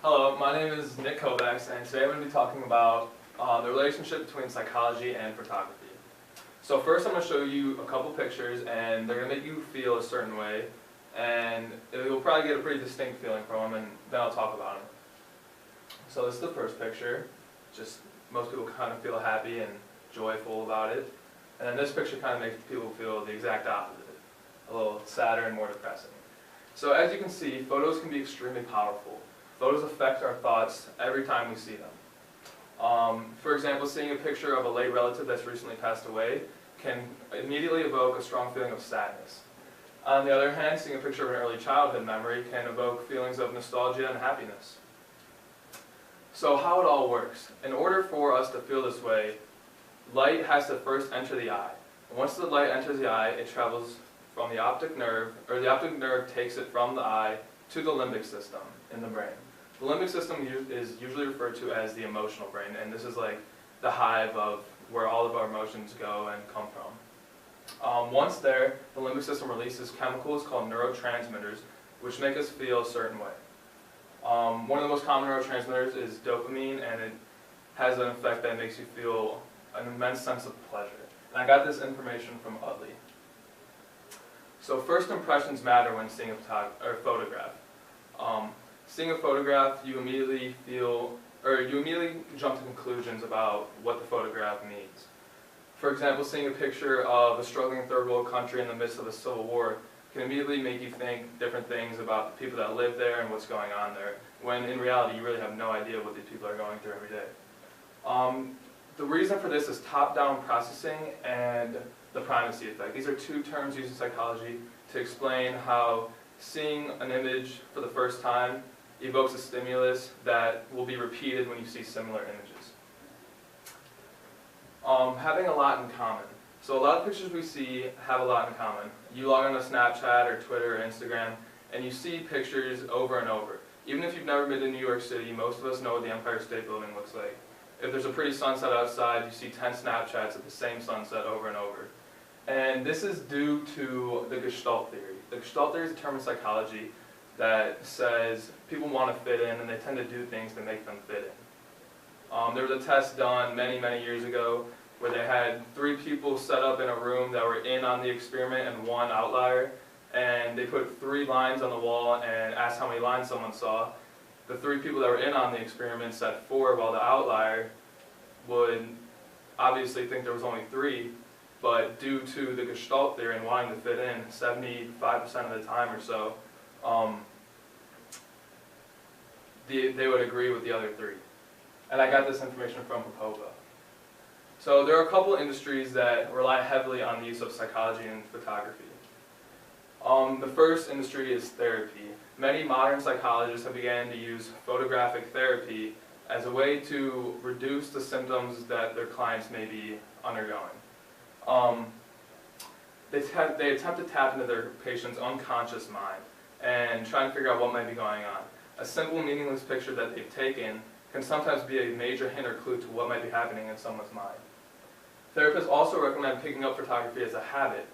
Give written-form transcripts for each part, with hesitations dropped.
Hello, my name is Nick Kovacs, and today I'm going to be talking about the relationship between psychology and photography. So first I'm going to show you a couple pictures, and they're going to make you feel a certain way, and you'll probably get a pretty distinct feeling from them, and then I'll talk about them. So this is the first picture. Just most people kind of feel happy and joyful about it. And then this picture kind of makes people feel the exact opposite, a little sadder and more depressing. So as you can see, photos can be extremely powerful. Photos affect our thoughts every time we see them. For example, seeing a picture of a late relative that's recently passed away can immediately evoke a strong feeling of sadness. On the other hand, seeing a picture of an early childhood memory can evoke feelings of nostalgia and happiness. So how it all works. In order for us to feel this way, light has to first enter the eye. And once the light enters the eye, it travels from the optic nerve, or the optic nerve takes it from the eye to the limbic system in the brain. The limbic system is usually referred to as the emotional brain, and this is like the hive of where all of our emotions go and come from. Once there, the limbic system releases chemicals called neurotransmitters, which make us feel a certain way. One of the most common neurotransmitters is dopamine, and it has an effect that makes you feel an immense sense of pleasure. And I got this information from Utley. So first impressions matter when seeing a photograph. Seeing a photograph, you immediately jump to conclusions about what the photograph means. For example, seeing a picture of a struggling third world country in the midst of a civil war can immediately make you think different things about the people that live there and what's going on there, when in reality you really have no idea what these people are going through every day. The reason for this is top-down processing and the primacy effect. These are two terms used in psychology to explain how seeing an image for the first time evokes a stimulus that will be repeated when you see similar images. Having a lot in common. So a lot of pictures we see have a lot in common. You log on to Snapchat or Twitter or Instagram and you see pictures over and over. Even if you've never been to New York City, most of us know what the Empire State Building looks like. If there's a pretty sunset outside, you see 10 Snapchats of the same sunset over and over. And this is due to the Gestalt theory. The Gestalt theory is a term in psychology that says people want to fit in and they tend to do things to make them fit in. There was a test done many, many years ago where they had 3 people set up in a room that were in on the experiment and 1 outlier, and they put 3 lines on the wall and asked how many lines someone saw. The 3 people that were in on the experiment said 4, while the outlier would obviously think there was only 3, but due to the Gestalt theory and wanting to fit in 75% of the time or so, they would agree with the other 3. And I got this information from Kovacs. So there are a couple industries that rely heavily on the use of psychology in photography. The first industry is therapy. Many modern psychologists have begun to use photographic therapy as a way to reduce the symptoms that their clients may be undergoing. They attempt to tap into their patient's unconscious mind and try and figure out what might be going on. A simple, meaningless picture that they've taken can sometimes be a major hint or clue to what might be happening in someone's mind. Therapists also recommend picking up photography as a habit.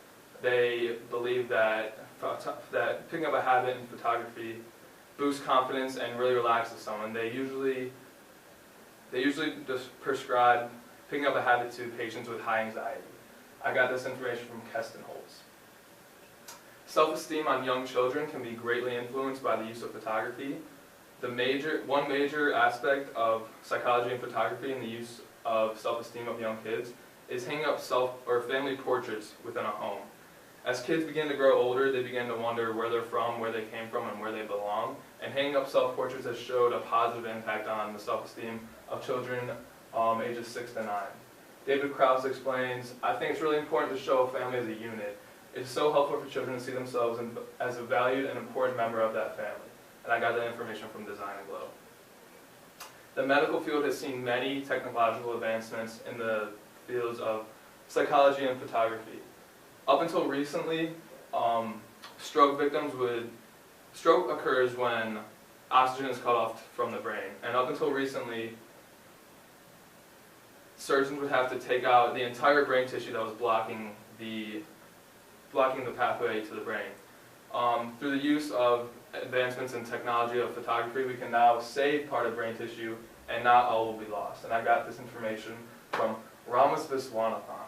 They believe that picking up a habit in photography boosts confidence and really relaxes someone. They usually just prescribe picking up a habit to patients with high anxiety. I got this information from Keston Holtz. Self-esteem on young children can be greatly influenced by the use of photography. One major aspect of psychology and photography in the use of self-esteem of young kids is hanging up family portraits within a home. As kids begin to grow older, they begin to wonder where they're from, where they came from, and where they belong. And hanging up self-portraits has showed a positive impact on the self-esteem of children ages 6 to 9. David Krause explains, "I think it's really important to show a family as a unit. It's so helpful for children to see themselves as a valued and important member of that family." And I got that information from Design and Glow. The medical field has seen many technological advancements in the fields of psychology and photography. Up until recently, stroke occurs when oxygen is cut off from the brain. And up until recently, surgeons would have to take out the entire brain tissue that was blocking the pathway to the brain. Through the use of advancements in technology of photography, we can now save part of brain tissue and not all will be lost. And I got this information from Ramas Viswanathan.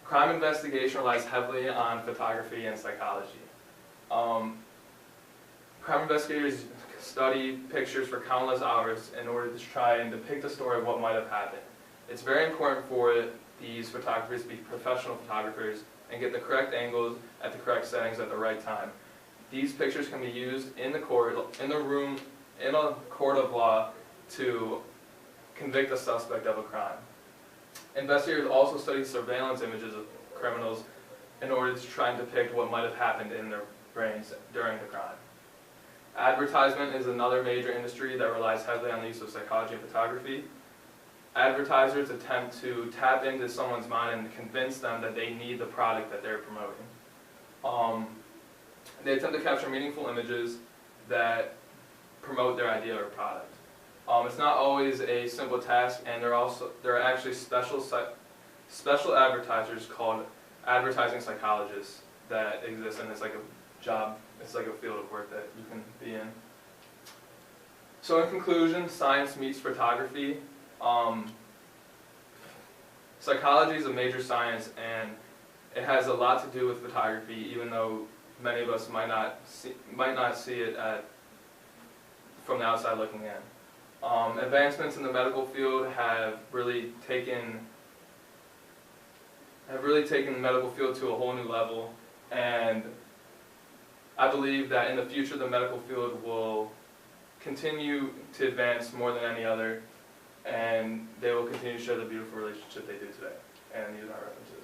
Crime investigation relies heavily on photography and psychology. Crime investigators study pictures for countless hours in order to try and depict a story of what might have happened. It's very important for these photographers to be professional photographers and get the correct angles at the correct settings at the right time. These pictures can be used in the court, in a court of law to convict a suspect of a crime. Investigators also study surveillance images of criminals in order to try and depict what might have happened in their brains during the crime. Advertisement is another major industry that relies heavily on the use of psychology and photography. Advertisers attempt to tap into someone's mind and convince them that they need the product that they're promoting. They attempt to capture meaningful images that promote their idea or product. It's not always a simple task, and there are actually special advertisers called advertising psychologists that exist, and it's like a job, it's like a field of work that you can be in. So in conclusion, science meets photography. Psychology is a major science, and it has a lot to do with photography, even though many of us might not see it from the outside looking in. Advancements in the medical field have really taken the medical field to a whole new level, and I believe that in the future the medical field will continue to advance more than any other, and they will continue to show the beautiful relationship they do today. And these are my references.